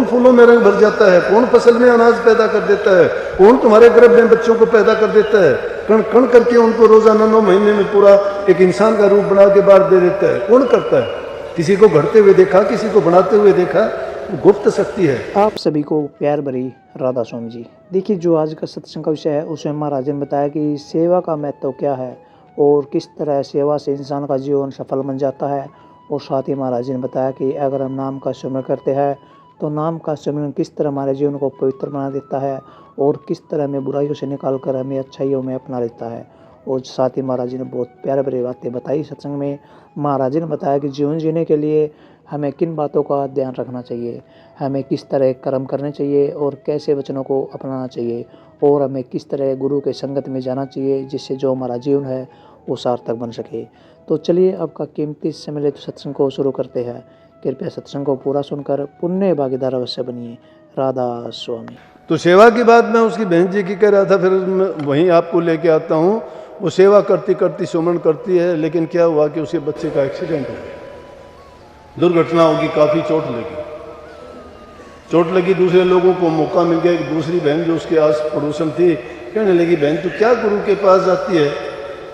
कौन फूलों में रंग भर जाता है, कौन फसल में अनाज पैदा कर देता है, कौन तुम्हारे गर्भ में बच्चों को पैदा कर देता है, कण कण करके उनको रोजाना 9 महीने में पूरा एक इंसान का रूप बना के बाहर दे देता है, कौन करता है? किसी को घड़ते हुए देखा, किसी को बनाते हुए देखा? गुप्त शक्ति है। आप सभी को प्यार भरी राधा स्वामी जी। देखिए, जो आज का सत्संग का विषय है उसमें महाराज ने बताया कि सेवा का महत्व क्या है और किस तरह सेवा से इंसान का जीवन सफल बन जाता है। और साथ ही महाराज ने बताया कि अगर हम नाम का स्मरण करते हैं तो नाम का स्मरण किस तरह हमारे जीवन को पवित्र बना देता है और किस तरह हमें बुराइयों से निकाल कर हमें अच्छाइयों में अपना लेता है। और साथ ही महाराज जी ने बहुत प्यारे प्यारी बातें बताई सत्संग में। महाराज जी ने बताया कि जीवन जीने के लिए हमें किन बातों का ध्यान रखना चाहिए, हमें किस तरह कर्म करने चाहिए और कैसे वचनों को अपनाना चाहिए और हमें किस तरह गुरु के संगत में जाना चाहिए जिससे जो हमारा जीवन है वो सार्थक बन सके। तो चलिए आपका कीमती समय ले तो सत्संग को शुरू करते हैं। कृपया सत्संग को पूरा सुनकर पुण्य भागीदार अवश्य बनिए। राधा स्वामी। तो सेवा की बात मैं उसकी बहन जी की कह रहा था, फिर मैं वहीं आपको लेके आता हूँ। वो सेवा करती करती सुमन करती है, लेकिन क्या हुआ कि उसके बच्चे का एक्सीडेंट हो गया, दुर्घटना होगी, काफ़ी चोट लगी। दूसरे लोगों को मौका मिल गया। एक दूसरी बहन जो उसके आस पड़ोसन थी कहने लगी, बहन तू क्या गुरु के पास जाती है,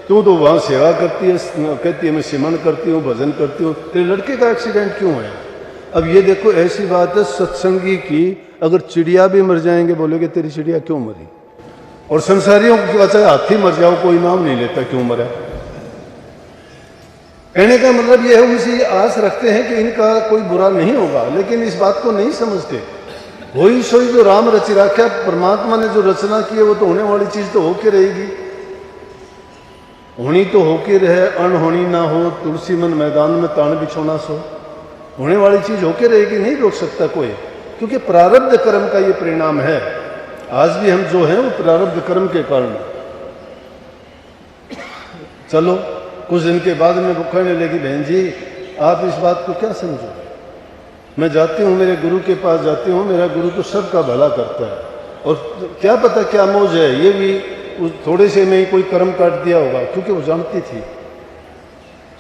तू तो वहाँ सेवा करती है, कहती है मैं सिमरन करती हूँ, भजन करती हूँ, तेरे लड़के का एक्सीडेंट क्यों है? अब ये देखो, ऐसी बात है सत्संगी की, अगर चिड़िया भी मर जाएंगे बोलोगे तेरी चिड़िया क्यों मरी? और संसारियों को चाहे हाथी मर जाओ कोई नाम नहीं लेता क्यों मरा। कहने का मतलब यह है, उनसे आस रखते हैं कि इनका कोई बुरा नहीं होगा, लेकिन इस बात को नहीं समझते। वही सोई जो राम रचि राख्या, परमात्मा ने जो रचना की है वो तो होने वाली चीज तो होके रहेगी, होनी तो होके रहे, अनहोनी ना हो, तुलसी मन मैदान में तान बिछोना सो, होने वाली चीज होके रहेगी, नहीं रोक सकता कोई, क्योंकि प्रारब्ध कर्म का ये परिणाम है। आज भी हम जो हैं वो प्रारब्ध कर्म के कारण। चलो कुछ दिन के बाद में वो कहने लगी, बहन जी आप इस बात को क्या समझो, मैं जाती हूँ मेरे गुरु के पास जाती हूँ, मेरा गुरु तो सबका भला करता है, और क्या पता क्या मौज है, ये भी उस थोड़े से में ही कोई कर्म काट दिया होगा, क्योंकि वो जानती थी।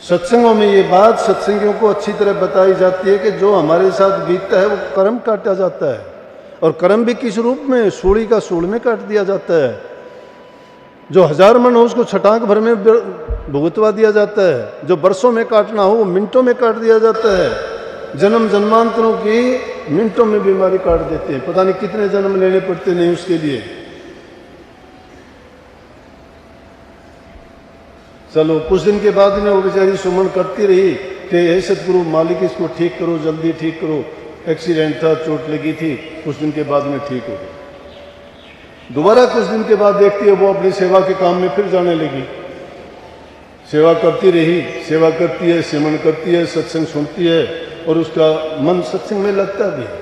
सत्संगों में ये बात सत्संगियों को अच्छी तरह बताई जाती है कि जो हमारे साथ बीतता है वो कर्म काटा जाता है, और कर्म भी किस रूप में, सूली का सूल में काट दिया जाता है। जो 1000 मन हो उसको छटाक भर में भुगतवा दिया जाता है, जो बरसों में काटना हो वो मिनटों में काट दिया जाता है। जन्म जन्मांतरों की मिनटों में बीमारी काट देते हैं, पता नहीं कितने जन्म लेने पड़ते नहीं उसके लिए। चलो कुछ दिन के बाद में वो बेचारी सुमन करती रही कि हे सतगुरु मालिक इसको ठीक करो, जल्दी ठीक करो, एक्सीडेंट था, चोट लगी थी। कुछ दिन के बाद में ठीक हो गई। दोबारा कुछ दिन के बाद देखती है वो अपनी सेवा के काम में फिर जाने लगी। सेवा करती रही, सेवा करती है, सिमरन करती है, सत्संग सुनती है, और उसका मन सत्संग में लगता भी है,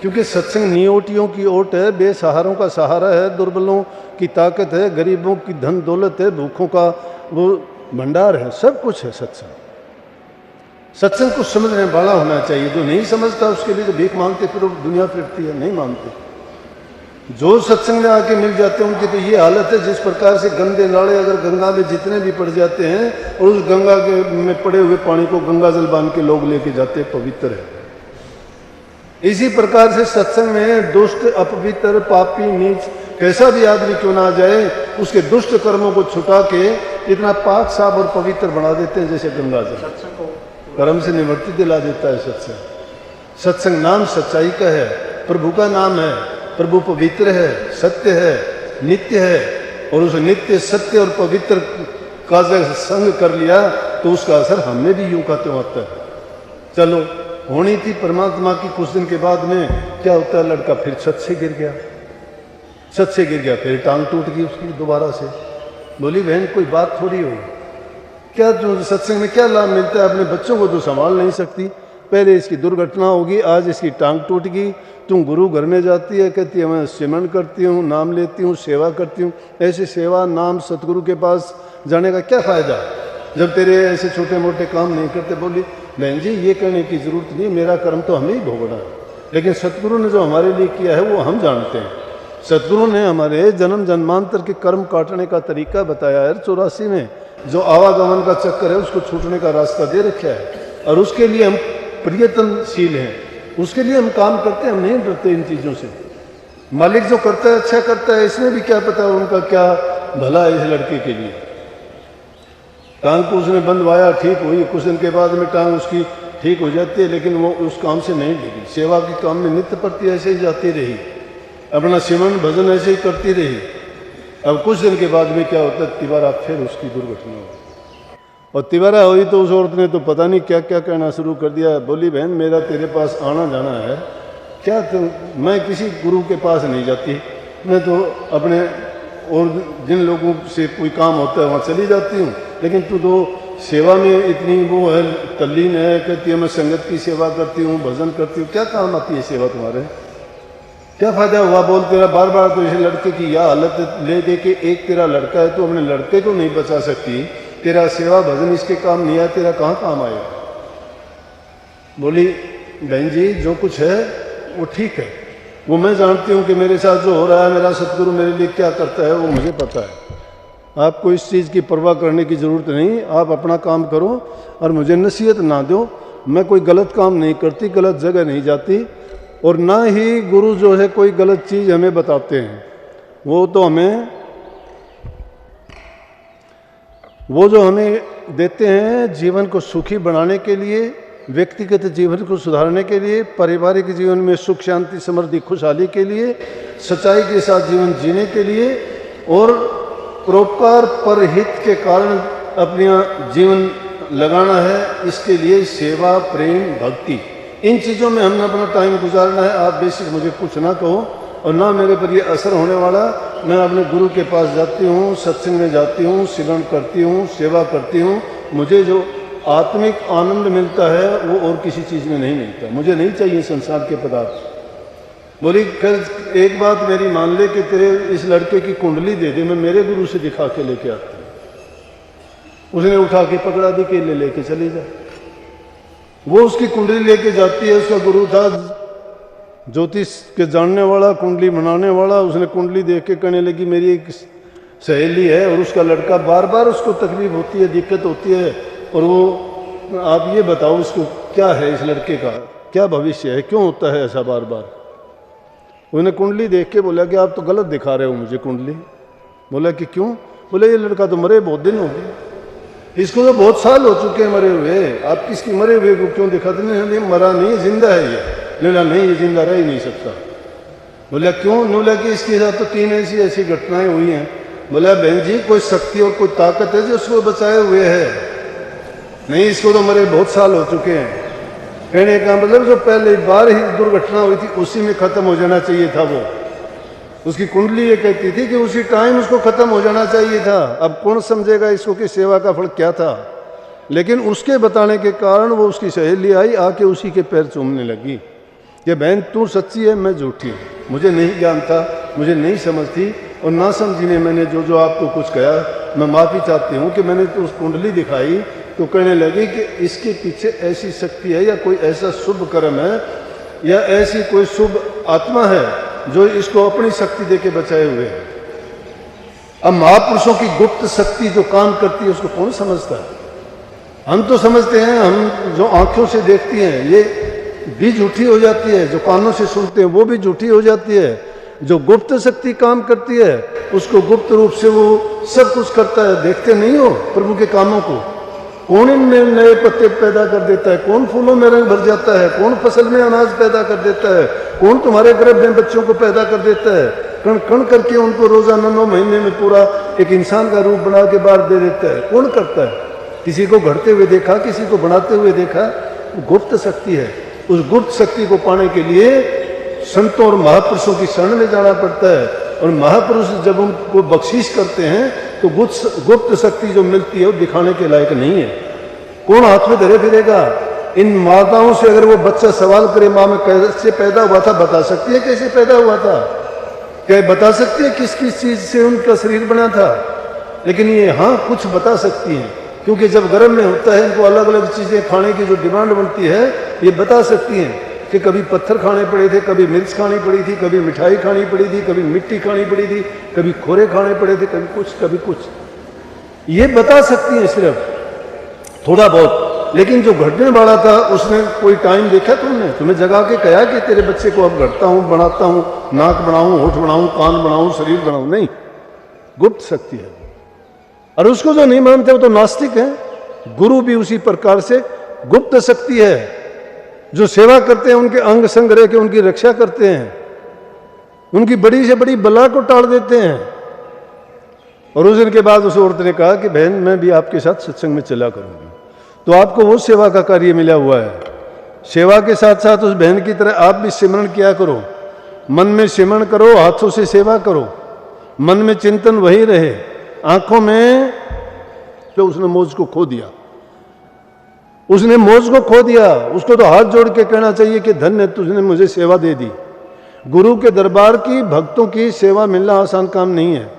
क्योंकि सत्संग नियोटियों की ओट है, बेसहारों का सहारा है, दुर्बलों की ताकत है, गरीबों की धन दौलत है, भूखों का वो भंडार है, सब कुछ है सत्संग। सत्संग को समझने वाला होना चाहिए। जो नहीं समझता उसके लिए तो भीख मांगते फिर दुनिया फिरती है, नहीं मानते। जो सत्संग में आके मिल जाते हैं उनकी तो ये हालत है, जिस प्रकार से गंदे नाले अगर गंगा में जितने भी पड़ जाते हैं और उस गंगा के में पड़े हुए पानी को गंगा जल बांध के लोग लेके जाते हैं, पवित्र है। इसी प्रकार से सत्संग में दुष्ट, अपवित्र, पापी, नीच कैसा भी आदमी क्यों ना आ जाए, उसके दुष्ट कर्मों को छुटा के इतना पाक साफ और पवित्र बना देते हैं जैसे गंगा जल। कर्म से निवृत्ति दिला देता है सत्संग। सत्संग नाम सच्चाई का है, प्रभु का नाम है, प्रभु पवित्र है, सत्य है, नित्य है, और उस नित्य सत्य और पवित्र का जब संग कर लिया तो उसका असर हमें भी यूं का त्यों आता है। चलो होनी थी परमात्मा की। कुछ दिन के बाद में क्या होता है, लड़का फिर छत से गिर गया, फिर टांग टूट गई उसकी दोबारा से। बोली बहन कोई बात थोड़ी हुई, क्या जो सत्संग में क्या लाभ मिलता है, अपने बच्चों को तो संभाल नहीं सकती, पहले इसकी दुर्घटना होगी, आज इसकी टांग टूट गई, तुम गुरु घर में जाती है, कहती है मैं सिमरन करती हूँ, नाम लेती हूँ, सेवा करती हूँ। ऐसी सेवा नाम सतगुरु के पास जाने का क्या फ़ायदा जब तेरे ऐसे छोटे मोटे काम नहीं करते। बोली बहन जी ये कहने की ज़रूरत नहीं, मेरा कर्म तो हमें ही भोगना है, लेकिन सतगुरु ने जो हमारे लिए किया है वो हम जानते हैं। सतगुरु ने हमारे जन्म जन्मांतर के कर्म काटने का तरीका बताया है। 84 में जो आवागमन का चक्कर है उसको छूटने का रास्ता दे रखा है, और उसके लिए हम प्रयत्नशील हैं। उसके लिए हम काम करते हैं, हम नहीं डरते इन चीज़ों से। मालिक जो करता है अच्छा करता है, इसमें भी क्या पता उनका क्या भला है इस लड़के के लिए। टांग को उसने बंधवाया, ठीक हुई, कुछ दिन के बाद में टांग उसकी ठीक हो जाती है, लेकिन वो उस काम से नहीं लगी। सेवा के काम में नित्य प्रति ऐसे ही जाती रही, अपना सिमरन भजन ऐसे ही करती रही। अब कुछ दिन के बाद में क्या होता है, तिवारा फिर उसकी दुर्घटना हुई। और तिवारा हुई तो उस औरत ने तो पता नहीं क्या क्या कहना शुरू कर दिया। बोली, बहन मेरा तेरे पास आना जाना है क्या, तो मैं किसी गुरु के पास नहीं जाती, मैं तो अपने और जिन लोगों से कोई काम होता है वहाँ चली जाती हूँ, लेकिन तू तो सेवा में इतनी वो है, तल्लीन है, कहती है मैं संगत की सेवा करती हूँ, भजन करती हूँ, क्या काम आती है सेवा तुम्हारे, क्या फायदा हुआ? बोल, तेरा बार बार तो इस लड़के की यह हालत ले दे के, एक तेरा लड़का है तो अपने लड़के को नहीं बचा सकती, तेरा सेवा भजन इसके काम नहीं आया, तेरा कहाँ काम आएगा? बोली, बहन जी जो कुछ है वो ठीक है, वो मैं जानती हूँ कि मेरे साथ जो हो रहा है, मेरा सतगुरु मेरे लिए क्या करता है वो मुझे पता है। आपको इस चीज़ की परवाह करने की ज़रूरत नहीं, आप अपना काम करो और मुझे नसीहत ना दो। मैं कोई गलत काम नहीं करती, गलत जगह नहीं जाती, और ना ही गुरु जो है कोई गलत चीज़ हमें बताते हैं। वो जो हमें देते हैं जीवन को सुखी बनाने के लिए, व्यक्तिगत जीवन को सुधारने के लिए, पारिवारिक जीवन में सुख शांति समृद्धि खुशहाली के लिए, सच्चाई के साथ जीवन जीने के लिए, और परोपकार परहित के कारण अपना जीवन लगाना है, इसके लिए सेवा, प्रेम, भक्ति, इन चीज़ों में हमने अपना टाइम गुजारना है। आप बेसिक मुझे कुछ ना कहो और ना मेरे पर ये असर होने वाला। मैं अपने गुरु के पास जाती हूँ, सत्संग में जाती हूँ, सिमरन करती हूँ, सेवा करती हूँ, मुझे जो आत्मिक आनंद मिलता है वो और किसी चीज़ में नहीं मिलता। मुझे नहीं चाहिए संसार के पदार्थ। बोली, कल एक बात मेरी मान ले कि तेरे इस लड़के की कुंडली दे दे, मैं मेरे गुरु से दिखा के लेके आती हूँ। उसने उठा के पकड़ा दी कि लेके चली जा। वो उसकी कुंडली लेके जाती है। उसका गुरु था ज्योतिष के जानने वाला, कुंडली बनाने वाला। उसने कुंडली देख के कहने लगी, मेरी एक सहेली है और उसका लड़का बार बार उसको तकलीफ होती है, दिक्कत होती है, और वो आप ये बताओ इसको क्या है, इस लड़के का क्या भविष्य है, क्यों होता है ऐसा बार बार। उन्हें कुंडली देख के बोला कि आप तो गलत दिखा रहे हो मुझे कुंडली। बोला कि क्यों? बोले, ये लड़का तो मरे बहुत दिन हो गए, इसको तो बहुत साल हो चुके हैं मरे हुए, आप किसकी मरे हुए को क्यों दिखाते? नहीं, मरा नहीं, जिंदा है ये। बोला, नहीं ये जिंदा रह ही नहीं सकता। बोला, क्यों? बोला कि इसके साथ तो 3 ऐसी घटनाएं हुई हैं। बोला, बहन जी कोई शक्ति और कोई ताकत है जो उसको बचाए हुए है, नहीं इसको तो मरे बहुत साल हो चुके हैं। कहने का मतलब जो पहले बार ही दुर्घटना हुई थी उसी में खत्म हो जाना चाहिए था। वो उसकी कुंडली ये कहती थी कि उसी टाइम उसको खत्म हो जाना चाहिए था। अब कौन समझेगा इसको कि सेवा का फल क्या था, लेकिन उसके बताने के कारण वो उसकी सहेली आई, आके उसी के पैर चूमने लगी कि बहन तू सच्ची है, मैं झूठी हूँ, मुझे नहीं ज्ञान था, मुझे नहीं समझ थी, और ना समझने मैंने जो आपको कुछ कहा, मैं माफ़ी चाहती हूँ कि मैंने तो उस कुंडली दिखाई तो कहने लगी कि इसके पीछे ऐसी शक्ति है या कोई ऐसा शुभ कर्म है या ऐसी कोई शुभ आत्मा है जो इसको अपनी शक्ति देके बचाए हुए है। अब महापुरुषों की गुप्त शक्ति जो काम करती है उसको कौन समझता है? हम तो समझते हैं, हम जो आंखों से देखती हैं ये भी झूठी हो जाती है, जो कानों से सुनते हैं वो भी झूठी हो जाती है। जो गुप्त शक्ति काम करती है उसको गुप्त रूप से वो सब कुछ करता है। देखते नहीं हो प्रभु के कामों को? कौन इनमें नए पत्ते पैदा कर देता है, कौन फूलों में रंग भर जाता है, कौन फसल में अनाज पैदा कर देता है, कौन तुम्हारे गर्भ में बच्चों को पैदा कर देता है, कण कण करके उनको रोजाना 9 महीने में पूरा एक इंसान का रूप बना के बाहर दे देता है। कौन करता है? किसी को घड़ते हुए देखा, किसी को बनाते हुए देखा? गुप्त शक्ति है। उस गुप्त शक्ति को पाने के लिए संतों और महापुरुषों की शरण में जाना पड़ता है, और महापुरुष जब उनको बख्शीश करते हैं तो गुप्त शक्ति जो मिलती है वो दिखाने के लायक नहीं है। कौन हाथ में धरे फिरेगा? इन माताओं से अगर वो बच्चा सवाल करे, माँ में कैसे पैदा हुआ था, बता सकती है कैसे पैदा हुआ था? क्या बता सकती है किस किस चीज से उनका शरीर बना था? लेकिन ये हाँ कुछ बता सकती हैं, क्योंकि जब गर्भ में होता है इनको अलग अलग चीजें खाने की जो डिमांड बनती है ये बता सकती हैं कि कभी पत्थर खाने पड़े थे, कभी मिर्च खानी पड़ी थी, कभी मिठाई खानी पड़ी थी, कभी मिट्टी खानी पड़ी थी, कभी खोरे खाने पड़े थे, कभी कुछ। ये बता सकती हैं सिर्फ थोड़ा बहुत, लेकिन जो घटने वाला था उसने कोई टाइम देखा तुमने? तुम्हें जगा के कहा कि तेरे बच्चे को अब घटता हूं, बनाता हूं, नाक बनाऊं, होठ बनाऊं, कान बनाऊं, शरीर बनाऊं? नहीं, गुप्त शक्ति है। और उसको जो नहीं मानते वो तो नास्तिक है। गुरु भी उसी प्रकार से गुप्त शक्ति है। जो सेवा करते हैं उनके अंग संग रह के उनकी रक्षा करते हैं, उनकी बड़ी से बड़ी बला को टाल देते हैं। और उस दिन के बाद उस औरत ने कहा कि बहन मैं भी आपके साथ सत्संग में चला करूंगी। तो आपको वो सेवा का कार्य मिला हुआ है। सेवा के साथ साथ उस बहन की तरह आप भी सिमरण किया करो। मन में सिमरण करो, हाथों से सेवा करो, मन में चिंतन वही रहे, आंखों में जो उसने मौज को खो दिया, उसने मौज को खो दिया। उसको तो हाथ जोड़ के कहना चाहिए कि धन्य तुझने मुझे सेवा दे दी। गुरु के दरबार की, भक्तों की सेवा मिलना आसान काम नहीं है।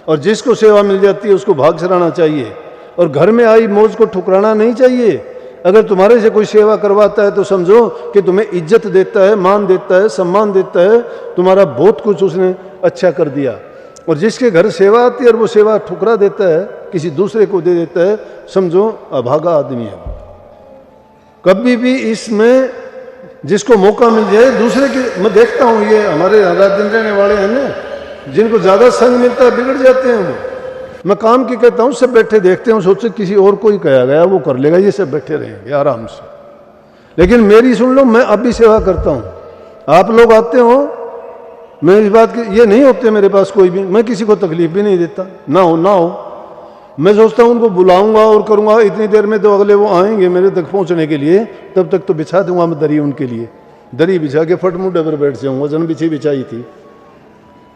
और जिसको सेवा मिल जाती है उसको भाग सराहना चाहिए और घर में आई मौज को ठुकराना नहीं चाहिए। अगर तुम्हारे से कोई सेवा करवाता है तो समझो कि तुम्हें इज्जत देता है, मान देता है, सम्मान देता है, तुम्हारा बहुत कुछ उसने अच्छा कर दिया। और जिसके घर सेवा आती है और वो सेवा ठुकरा देता है, किसी दूसरे को दे देता है, समझो अभागा आदमी है। कभी भी इसमें जिसको मौका मिल जाए दूसरे के, मैं देखता हूँ ये हमारे रात दिन रहने वाले हैं ना, जिनको ज्यादा संग मिलता है बिगड़ जाते हैं वो। मैं काम की कहता हूँ, सब बैठे देखते हैं, सोचते किसी और को ही कहा गया वो कर लेगा, ये सब बैठे रहेंगे आराम से। लेकिन मेरी सुन लो, मैं अब भी सेवा करता हूँ। आप लोग आते हो, मैं इस बात की, ये नहीं होते मेरे पास कोई भी, मैं किसी को तकलीफ भी नहीं देता, ना हो ना हो। मैं सोचता हूँ उनको बुलाऊंगा और करूंगा, इतनी देर में तो अगले वो आएंगे मेरे तक पहुंचने के लिए, तब तक तो बिछा दूंगा मैं दरी उनके लिए। दरी बिछा के फट मुंह डबर बैठ जाऊंगा, जन बिछी बिछाई थी।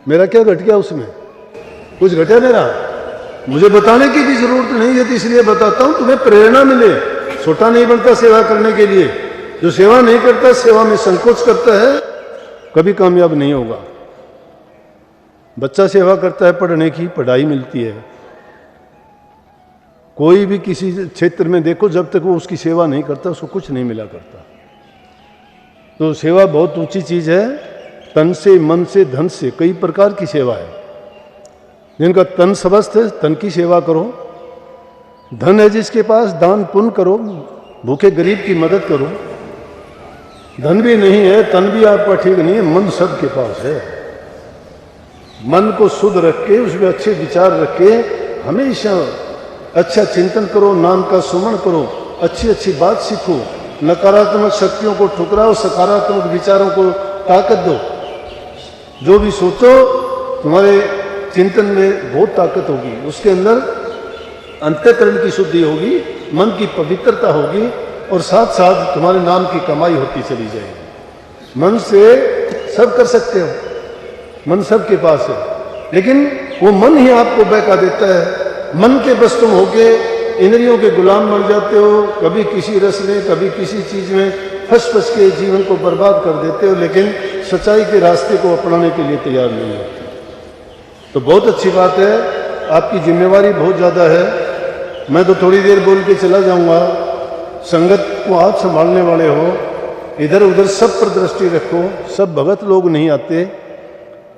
मेरा क्या घट गया उसमें? कुछ घटा मेरा? मुझे बताने की भी जरूरत नहीं है, तो इसलिए बताता हूं तुम्हें प्रेरणा मिले। छोटा नहीं बनता सेवा करने के लिए। जो सेवा नहीं करता, सेवा में संकोच करता है, कभी कामयाब नहीं होगा। बच्चा सेवा करता है, पढ़ने की पढ़ाई मिलती है। कोई भी किसी क्षेत्र में देखो, जब तक वो उसकी सेवा नहीं करता उसको कुछ नहीं मिला करता। तो सेवा बहुत ऊंची चीज है। तन से, मन से, धन से, कई प्रकार की सेवा है। जिनका तन स्वस्थ है, तन की सेवा करो। धन है जिसके पास, दान पुण्य करो, भूखे गरीब की मदद करो। धन भी नहीं है, तन भी आपका ठीक नहीं है, मन सबके पास है। मन को शुद्ध रख के, उसमें अच्छे विचार रख के हमेशा अच्छा चिंतन करो, नाम का सुमरण करो, अच्छी अच्छी बात सीखो, नकारात्मक शक्तियों को ठुकराओ, सकारात्मक विचारों को ताकत दो। जो भी सोचो तुम्हारे चिंतन में बहुत ताकत होगी, उसके अंदर अंतःकरण की शुद्धि होगी, मन की पवित्रता होगी और साथ साथ तुम्हारे नाम की कमाई होती चली जाएगी। मन से सब कर सकते हो, मन सबके पास है, लेकिन वो मन ही आपको बहका देता है। मन के बस तुम होके इंद्रियों के गुलाम बन जाते हो, कभी किसी रस में, कभी किसी चीज में फंस के जीवन को बर्बाद कर देते हो, लेकिन सच्चाई के रास्ते को अपनाने के लिए तैयार नहीं होते। तो बहुत अच्छी बात है, आपकी जिम्मेवारी बहुत ज़्यादा है। मैं तो थोड़ी देर बोल के चला जाऊंगा। संगत को आप संभालने वाले हो, इधर उधर सब पर दृष्टि रखो। सब भगत लोग नहीं आते,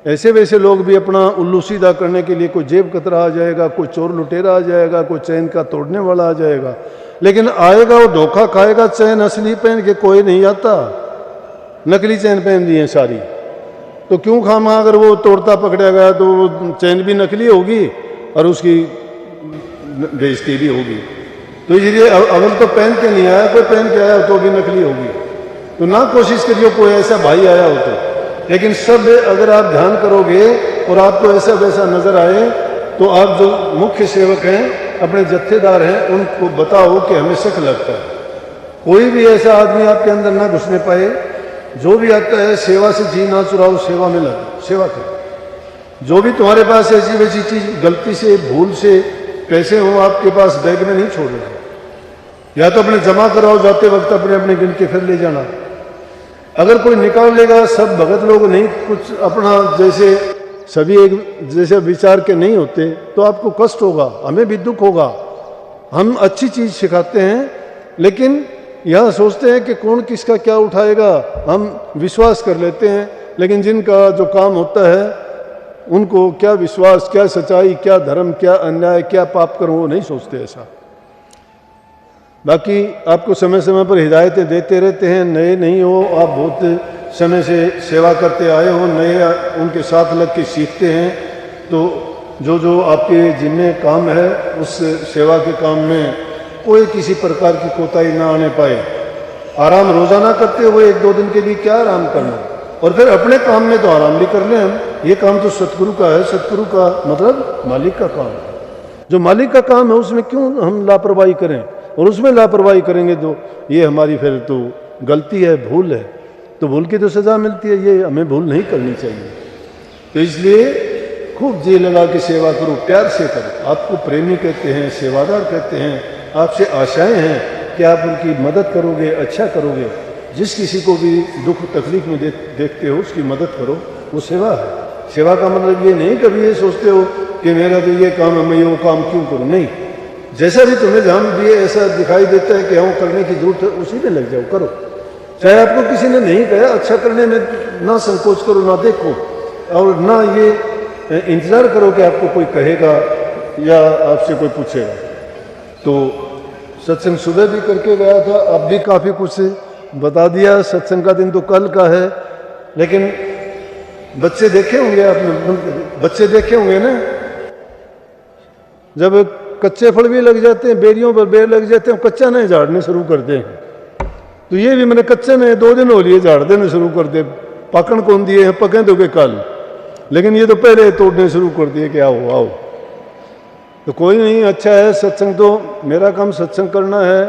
ऐसे वैसे लोग भी अपना उल्लू सीधा करने के लिए, कोई जेब कतरा आ जाएगा, कोई चोर लुटेरा आ जाएगा, कोई चैन का तोड़ने वाला आ जाएगा, लेकिन आएगा वो धोखा खाएगा। चैन असली पहन के कोई नहीं आता, नकली चैन पहन दी है सारी। तो क्यों खामा, अगर वो तोड़ता पकड़ा गया तो वो चैन भी नकली होगी और उसकी बेइज्जती भी होगी। तो इसलिए अगर तो पहन के नहीं आया, कोई पहन के आया तो भी नकली होगी। तो ना कोशिश करियो कोई ऐसा भाई आया हो तो, लेकिन सब अगर आप ध्यान करोगे और आपको ऐसा वैसा नजर आए तो आप जो मुख्य सेवक हैं, अपने जत्थेदार हैं, उनको बताओ कि हमें शक लगता है। कोई भी ऐसा आदमी आपके अंदर ना घुसने पाए। जो भी आता है सेवा से जी ना चुराओ, सेवा में लगे, सेवा करो। जो भी तुम्हारे पास ऐसी वैसी चीज गलती से, भूल से पैसे हो आपके पास, बैग में नहीं छोड़ रहे, या तो अपने जमा कराओ, जाते वक्त अपने अपने गिन के फिर ले जाना। अगर कोई निकाल लेगा, सब भगत लोग नहीं, कुछ अपना जैसे सभी एक जैसे विचार के नहीं होते, तो आपको कष्ट होगा, हमें भी दुख होगा। हम अच्छी चीज सिखाते हैं, लेकिन यह सोचते हैं कि कौन किसका क्या उठाएगा, हम विश्वास कर लेते हैं। लेकिन जिनका जो काम होता है उनको क्या विश्वास, क्या सच्चाई, क्या धर्म, क्या अन्याय, क्या पाप करूं, वो नहीं सोचते ऐसा। बाकी आपको समय समय पर हिदायतें देते रहते हैं, नए नहीं हो, आप बहुत समय से सेवा करते आए हो, नए उनके साथ लग के सीखते हैं, तो जो जो आपके जिम्मे काम है उस सेवा के काम में कोई किसी प्रकार की कोताही ना आने पाए। आराम रोजाना करते हुए एक दो दिन के लिए क्या आराम करना, और फिर अपने काम में तो आराम भी कर लें हम। ये काम तो सतगुरु का है, सतगुरु का मतलब मालिक का काम है। जो मालिक का काम है उसमें क्यों हम लापरवाही करें, और उसमें लापरवाही करेंगे तो ये हमारी फिर तो गलती है, भूल है, तो भूल की तो सज़ा मिलती है, ये हमें भूल नहीं करनी चाहिए। तो इसलिए खूब जी लगा के सेवा करो, प्यार से करो। आपको प्रेमी कहते हैं, सेवादार कहते हैं, आपसे आशाएं हैं कि आप उनकी मदद करोगे, अच्छा करोगे। जिस किसी को भी दुख तकलीफ में देखते हो उसकी मदद करो, वो सेवा है। सेवा का मतलब ये नहीं कभी ये सोचते हो कि मेरा तो ये काम है, मैं वो काम क्यों करूं। नहीं, जैसा भी तुम्हें जहाँ भी ऐसा दिखाई देता है कि हाँ करने की जरूरत है, उसी में लग जाओ, करो। चाहे आपको किसी ने नहीं कहा, अच्छा करने में ना संकोच करो, ना देखो, और ना ये इंतजार करो कि आपको कोई कहेगा या आपसे कोई पूछेगा। तो सत्संग सुबह भी करके गया था, अब भी काफ़ी कुछ बता दिया। सत्संग का दिन तो कल का है, लेकिन बच्चे देखे होंगे आपने, बच्चे देखे होंगे ना, जब कच्चे फल भी लग जाते हैं, बेरियों पर बेर लग जाते हैं, कच्चा नहीं झाड़ने शुरू करते हैं। तो ये भी मैंने कच्चे नहीं, 2 दिन हो लिए झाड़ देने शुरू कर दे, पकड़ कौन दिए हैं, पकें तो के कल, लेकिन ये तो पहले तोड़ने शुरू कर दिए कि आओ आओ। तो कोई नहीं, अच्छा है सत्संग, तो मेरा काम सत्संग करना है।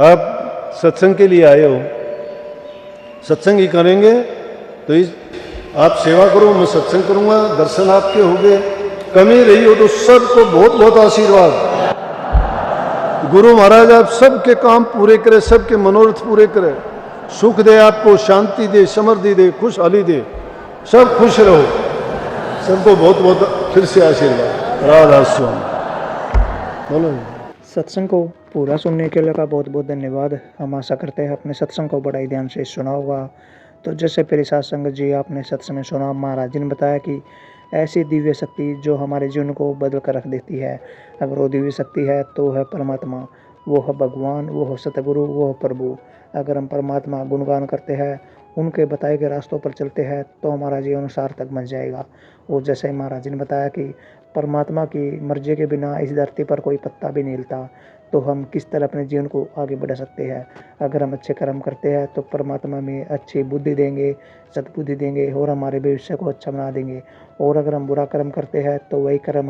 आप सत्संग के लिए आए हो, सत्संग ही करेंगे, तो आप सेवा करो, मैं सत्संग करूंगा, दर्शन आपके हो गए। कमी रही हो तो सबको बहुत बहुत आशीर्वाद। गुरु महाराज आप सबके काम पूरे करें, सबके मनोरथ पूरे करें, सुख दे, आपको शांति दे, समृद्धि दे, खुशहाली दे, सब खुश रहो। सबको बहुत बहुत फिर से आशीर्वाद। राधा स्वामी। बोलो। सत्संग को पूरा सुनने के लिए का बहुत बहुत धन्यवाद। हम आशा करते हैं अपने सत्संग को बड़ा ही ध्यान से सुना होगा। तो जैसे मेरे साथ संगत जी आपने सत्संग में सुना, महाराज जी ने बताया कि ऐसी दिव्य शक्ति जो हमारे जीवन को बदल कर रख देती है, अगर वो दिव्य शक्ति है तो है परमात्मा, वो है भगवान, वो है सतगुरु, वो है प्रभु। अगर हम परमात्मा गुणगान करते हैं, उनके बताए गए रास्तों पर चलते हैं, तो हमारा जीवन सार्थक बन जाएगा। और जैसे महाराज जी ने बताया कि परमात्मा की मर्जी के बिना इस धरती पर कोई पत्ता भी नहीं हिलता, तो हम किस तरह अपने जीवन को आगे बढ़ा सकते हैं। अगर हम अच्छे कर्म करते हैं तो परमात्मा में अच्छी बुद्धि देंगे, सद्बुद्धि देंगे, और हमारे भविष्य को अच्छा बना देंगे। और अगर हम बुरा कर्म करते हैं तो वही कर्म